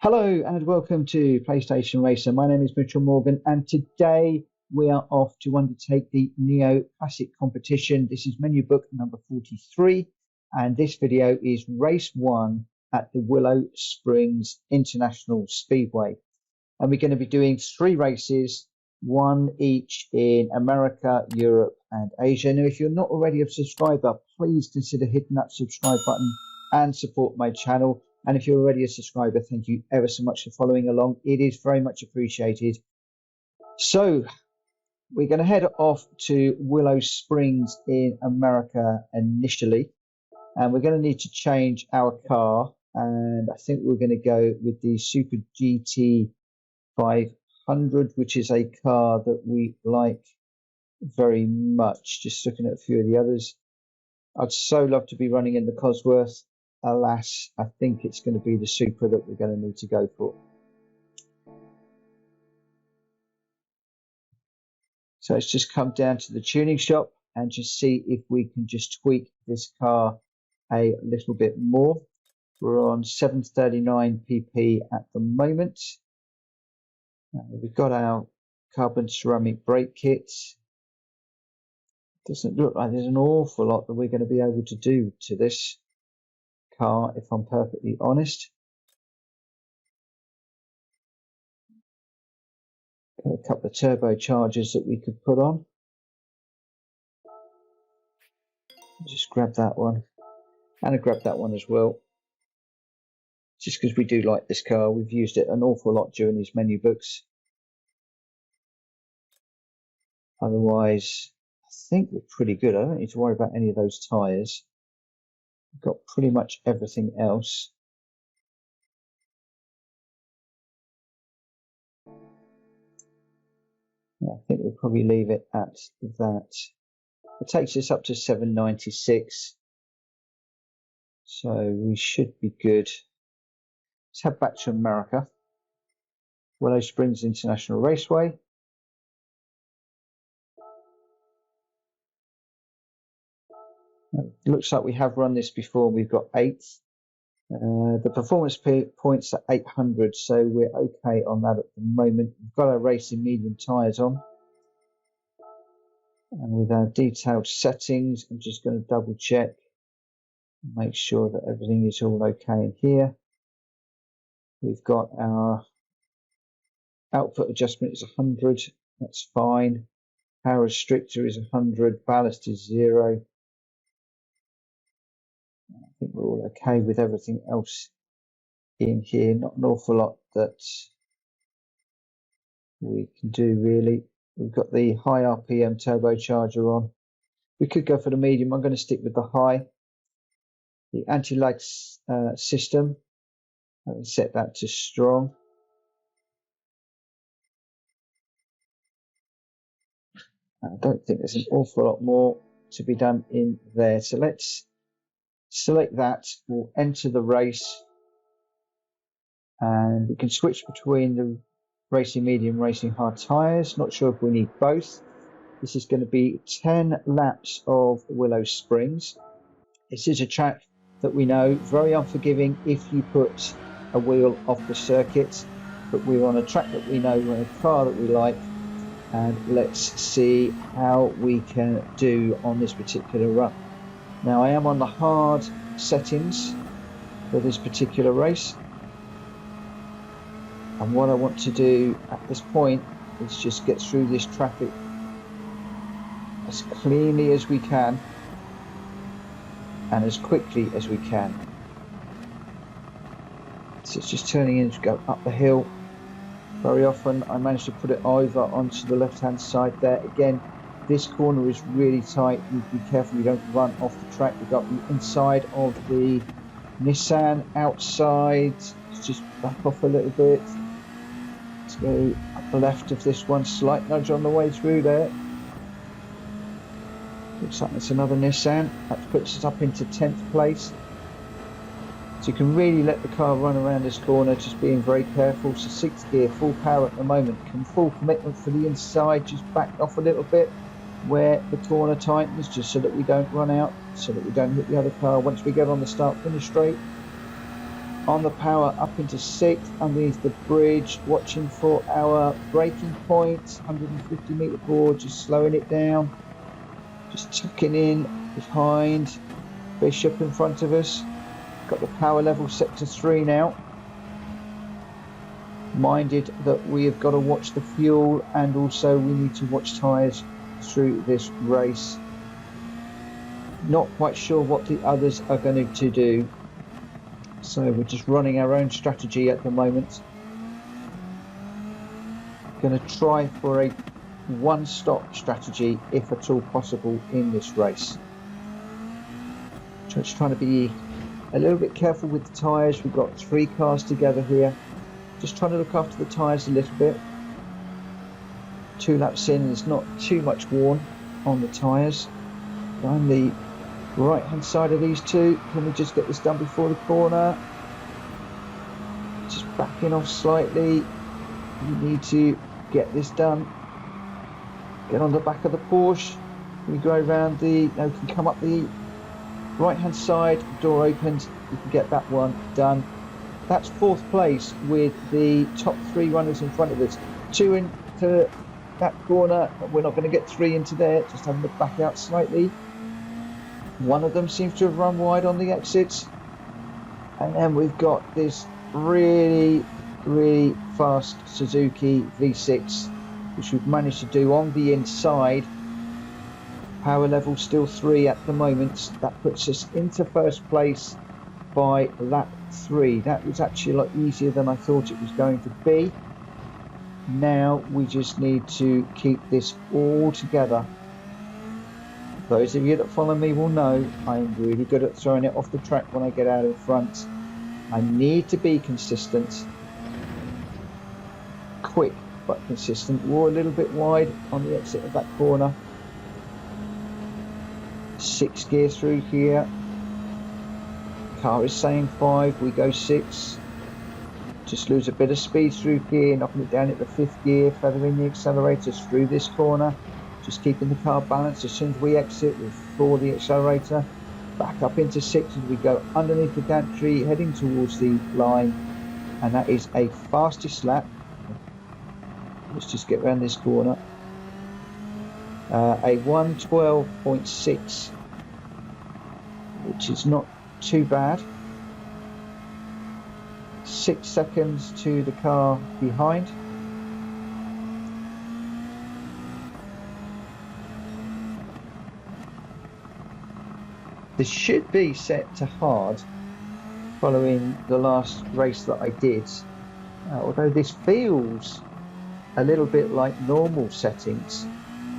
Hello and welcome to PlayStation Racer. My name is Mitchell Morgan and today we are off to undertake the Neo Classic competition. This is menu book number 43 and this video is race 1 at the Willow Springs International Speedway. And we're going to be doing 3 races, 1 each in America, Europe and Asia. Now if you're not already a subscriber, please consider hitting that subscribe button and support my channel. And if you're already a subscriber, thank you ever so much for following along. It is very much appreciated. So we're going to head off to Willow Springs in America initially. And we're going to need to change our car. And I think we're going to go with the Supra GT500, which is a car that we like very much. Just looking at a few of the others. I'd so love to be running in the Cosworth. Alas, I think it's going to be the Supra that we're going to need to go for. So let's just come down to the tuning shop and just see if we can just tweak this car a little bit more. We're on 739 pp at the moment. We've got our carbon ceramic brake kits. Doesn't look like there's an awful lot that we're going to be able to do to this car, if I'm perfectly honest. Got a couple of turbochargers that we could put on. Just grab that one, and I grab that one as well. Just because we do like this car, we've used it an awful lot during these menu books. Otherwise, I think we're pretty good. I don't need to worry about any of those tyres. Got pretty much everything else. Yeah, I think we'll probably leave it at that. It takes us up to 796. So we should be good. Let's head back to America. Willow Springs International Raceway. It looks like we have run this before. We've got 8th. The performance points are 800, so we're okay on that at the moment. We've got our racing medium tyres on. And with our detailed settings, I'm just going to double check and make sure that everything is all okay in here. We've got our output adjustment is 100, that's fine. Power restrictor is 100, ballast is 0. I think we're all okay with everything else in here. Not an awful lot that we can do really. We've got the high RPM turbocharger on. We could go for the medium. I'm going to stick with the high. The anti-lag system, I can set that to strong. I don't think there's an awful lot more to be done in there. So let's select that. We'll enter the race. And we can switch between the racing medium, racing hard tyres. Not sure if we need both. This is going to be 10 laps of Willow Springs. This is a track that we know, very unforgiving if you put a wheel off the circuit. But we're on a track that we know, we're in a car that we like. And let's see how we can do on this particular run. Now I am on the hard settings for this particular race. And what I want to do at this point is just get through this traffic as cleanly as we can and as quickly as we can. So it's just turning in to go up the hill. Very often I manage to put it over onto the left hand side there. Again, this corner is really tight. You be careful you don't run off the track. We've got the inside of the Nissan outside. Let's just back off a little bit. Let's go up the left of this one. Slight nudge on the way through there. Looks like it's another Nissan. That puts us up into 10th place. So you can really let the car run around this corner, just being very careful. So 6th gear, full power at the moment. Full commitment for the inside, just back off a little bit where the corner tightens, just so that we don't run out, so that we don't hit the other car once we get on the start finish straight. on the power up into 6th underneath the bridge, watching for our braking point. 150-meter board, just slowing it down, just tucking in behind Bishop in front of us. Got the power level set to 3 now. Minded that we have got to watch the fuel, and also we need to watch tyres through this race. Not quite sure what the others are going to do, so we're just running our own strategy at the moment. Going to try for a one-stop strategy if at all possible in this race. Just trying to be a little bit careful with the tyres. We've got 3 cars together here. Just trying to look after the tyres a little bit. 2 laps in, there's not too much worn on the tyres. On the right hand side of these two, can we just get this done before the corner? Just backing off slightly. We need to get this done. Get on the back of the Porsche. We go around the, no, we can come up the right hand side, door opens, we can get that one done. That's 4th place with the top 3 runners in front of us. 2 into that corner, we're not going to get 3 into there, just having to back out slightly. One of them seems to have run wide on the exits. And then we've got this really fast Suzuki V6, which we've managed to do on the inside. Power level still 3 at the moment. That puts us into 1st place by lap 3. That was actually a lot easier than I thought it was going to be. Now we just need to keep this all together. Those of you that follow me will know I'm really good at throwing it off the track when I get out in front. I need to be consistent. Quick but consistent. We're a little bit wide on the exit of that corner. 6 gear through here. Car is saying 5, we go 6. Just lose a bit of speed through here, knocking it down at the 5th gear, feathering the accelerators through this corner. Just keeping the car balanced. As soon as we exit, we floor the accelerator. Back up into 6 as we go underneath the gantry, heading towards the line. And that is a fastest lap. Let's just get around this corner. A 1:12.6, which is not too bad. 6 seconds to the car behind. This should be set to hard following the last race that I did, although this feels a little bit like normal settings,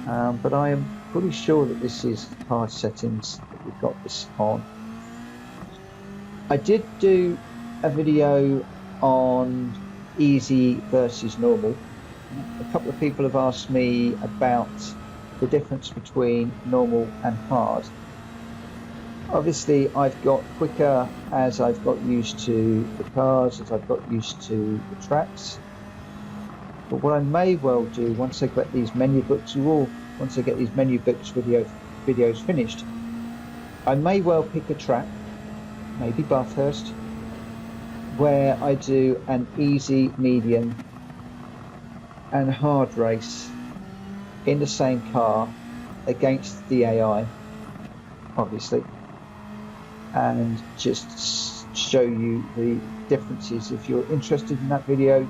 but I am pretty sure that this is hard settings that we've got this on. I did do a video on easy versus normal. A couple of people have asked me about the difference between normal and hard. Obviously I've got quicker as I've got used to the cars, as I've got used to the tracks. But what I may well do once I get these menu books, once I get these menu books videos finished, I may well pick a track, maybe Bathurst, where I do an easy, medium and hard race in the same car against the AI, obviously, and just show you the differences. If you're interested in that video,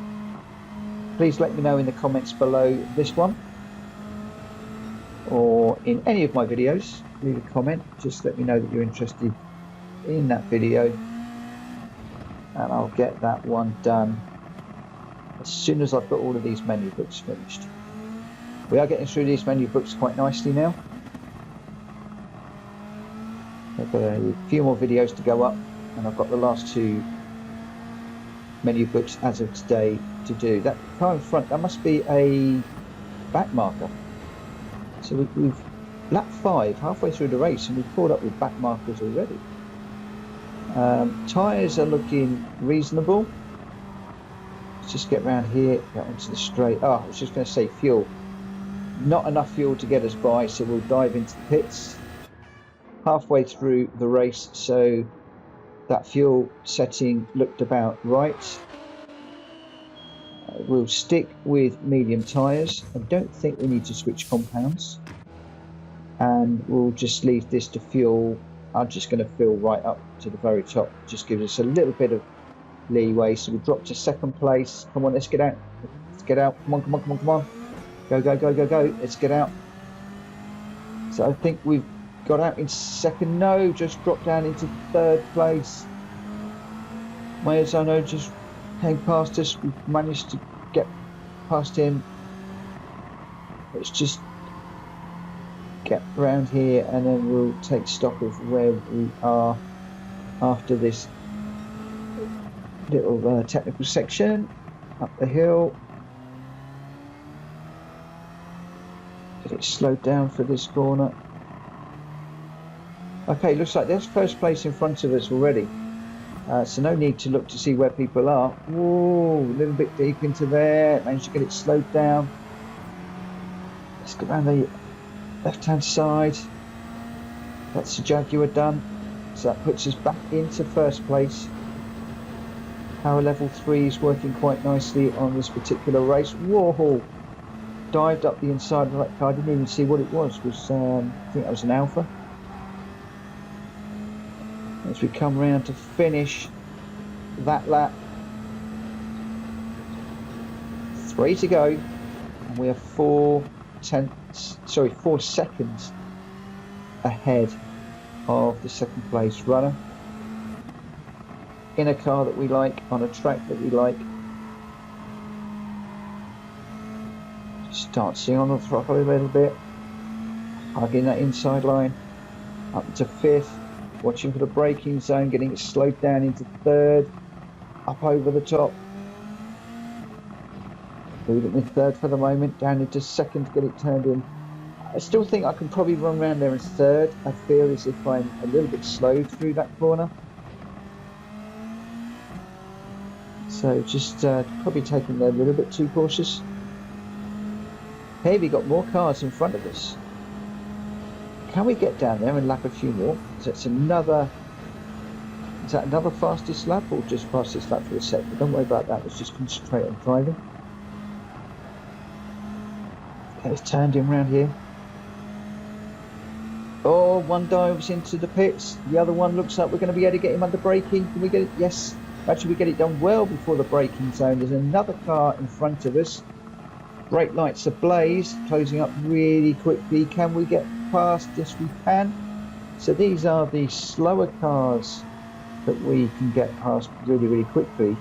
please let me know in the comments below this one or in any of my videos. Leave a comment, just let me know that you're interested in that video, and I'll get that one done as soon as I've got all of these menu books finished. We are getting through these menu books quite nicely now. I've got a few more videos to go up, and I've got the last 2 menu books as of today to do. That car in front, that must be a back marker. So we've lap 5, halfway through the race, and we've caught up with back markers already. Tyres are looking reasonable. Let's just get around here, get onto the straight. I was just going to say fuel. Not enough fuel to get us by, so we'll dive into the pits halfway through the race. So That fuel setting looked about right. We'll stick with medium tyres. I don't think we need to switch compounds. And we'll just leave this to fuel. I'm just going to fill right up to the very top. Just gives us a little bit of leeway. So we'll drop to second place. Come on, let's get out. Let's get out. Come on, come on, come on, come on. Go, go, go, go, go. Let's get out. So I think we've got out in second. No, just dropped down into third place. Mayazano just came past us. We've managed to get past him. Let's just get around here and then we'll take stock of where we are after this little technical section up the hill. Get it slowed down for this corner. Okay, looks like there's first place in front of us already. So no need to look to see where people are. Whoa, a little bit deep into there. Managed to get it slowed down. Let's go around the left-hand side. That's the Jaguar done. So that puts us back into first place. Power level 3 is working quite nicely on this particular race. Whoa! Dived up the inside of that car. I didn't even see what it was. I think that was an Alpha. As we come round to finish that lap, 3 to go, and we are 4 seconds ahead of the second place runner in a car that we like, on a track that we like. Just dancing on the throttle a little bit, hugging that inside line, up to 5th. Watching for the braking zone, getting it slowed down into 3rd, up over the top. Leaving it in 3rd for the moment, down into 2nd to get it turned in. I still think I can probably run around there in 3rd. I feel as if I'm a little bit slow through that corner. So just probably taking there a little bit too cautious. Hey, we got more cars in front of us. Can we get down there and lap a few more? So it's another. Is that another fastest lap or just fastest lap for the set? But don't worry about that. Let's just concentrate on driving. Okay, it's turned in around here. Oh, one dives into the pits. The other one looks like we're going to be able to get him under braking. Can we get it? Yes. Actually, we get it done well before the braking zone. There's another car in front of us. Brake lights ablaze, closing up really quickly. Can we get past? Yes, we can. So these are the slower cars that we can get past really, really quickly.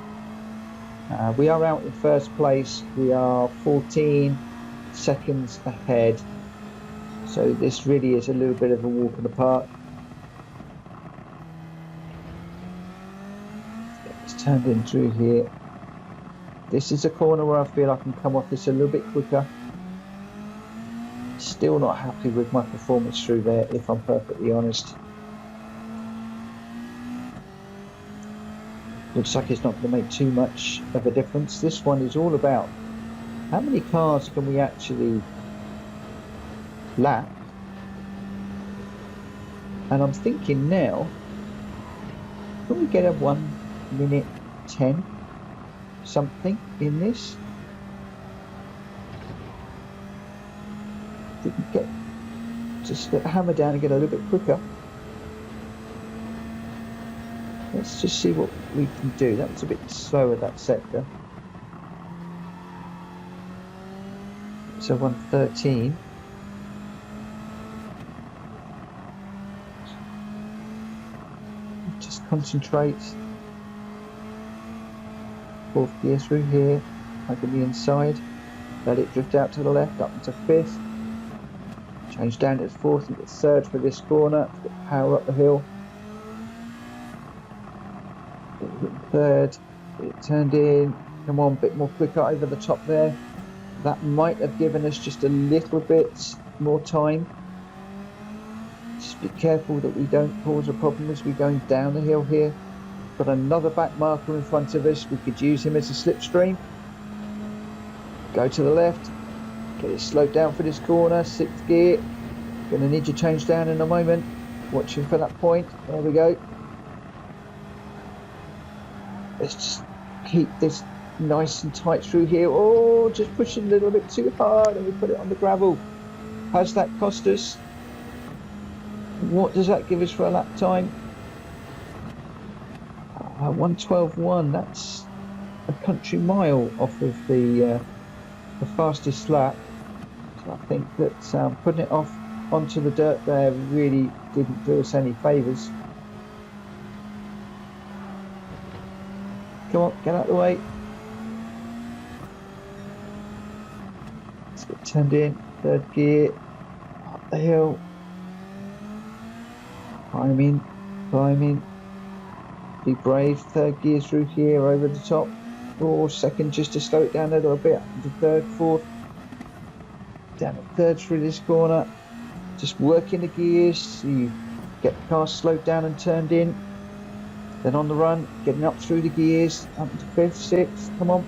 We are out in first place. We are 14 seconds ahead. So this really is a little bit of a walk in the park. It's turned in through here. This is a corner where I feel I can come off this a little bit quicker. Still not happy with my performance through there, if I'm perfectly honest. Looks like it's not going to make too much of a difference. This one is all about how many cars can we actually lap. And I'm thinking now, can we get a 1:10 something in this? If we can get just the hammer down and get a little bit quicker. Let's just see what we can do. That was a bit slower, that sector. So 1:13. Just concentrate. 4th gear through here, hugging the inside. Let it drift out to the left, up into 5th. Change down to 4th and get 3rd for this corner. Get power up the hill. 3rd, get it turned in. Come on, a bit more quicker over the top there. That might have given us just a little bit more time. Just be careful that we don't cause a problem as we're going down the hill here. Got another back marker in front of us. We could use him as a slipstream. Go to the left. Get it slowed down for this corner. 6th gear. Going to need to change down in a moment. Watching for that point. There we go. Let's just keep this nice and tight through here. Oh, just pushing a little bit too hard, and we put it on the gravel. Has that cost us? What does that give us for a lap time? 1:12.1. That's a country mile off of the fastest lap. So I think that putting it off onto the dirt there really didn't do us any favours. Come on, get out of the way. Let's get turned in. Third gear. Up the hill. Climbing, climbing. Be brave. Third gear through here over the top. Or second just to slow it down a little bit. Into third, fourth. Down to third through this corner. Just working the gears. So you get the car slowed down and turned in. Then on the run, getting up through the gears, up into fifth, sixth, come on.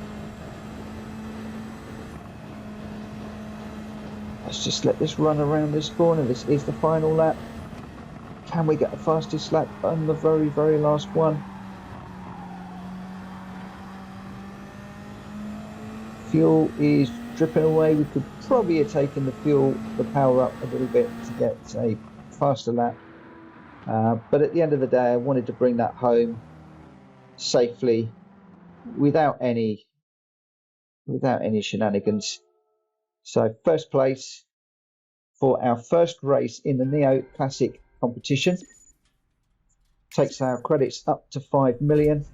Let's just let this run around this corner. This is the final lap. Can we get the fastest lap on the very, very last one? Fuel is dripping away. We could probably have taken the power up a little bit to get a faster lap. But at the end of the day, I wanted to bring that home safely without any shenanigans. So first place for our first race in the Neo Classic competition. Takes our credits up to 5 million.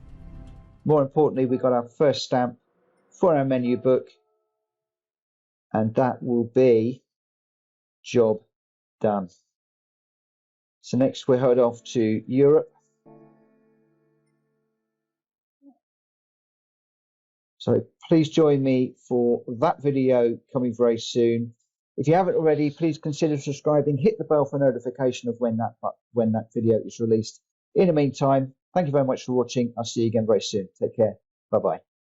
More importantly, we got our first stamp for our menu book, and that will be job done. So next we head off to Europe. So please join me for that video coming very soon. If you haven't already, please consider subscribing, hit the bell for notification of when that video is released. In the meantime, thank you very much for watching. I'll see you again very soon. Take care. Bye-bye.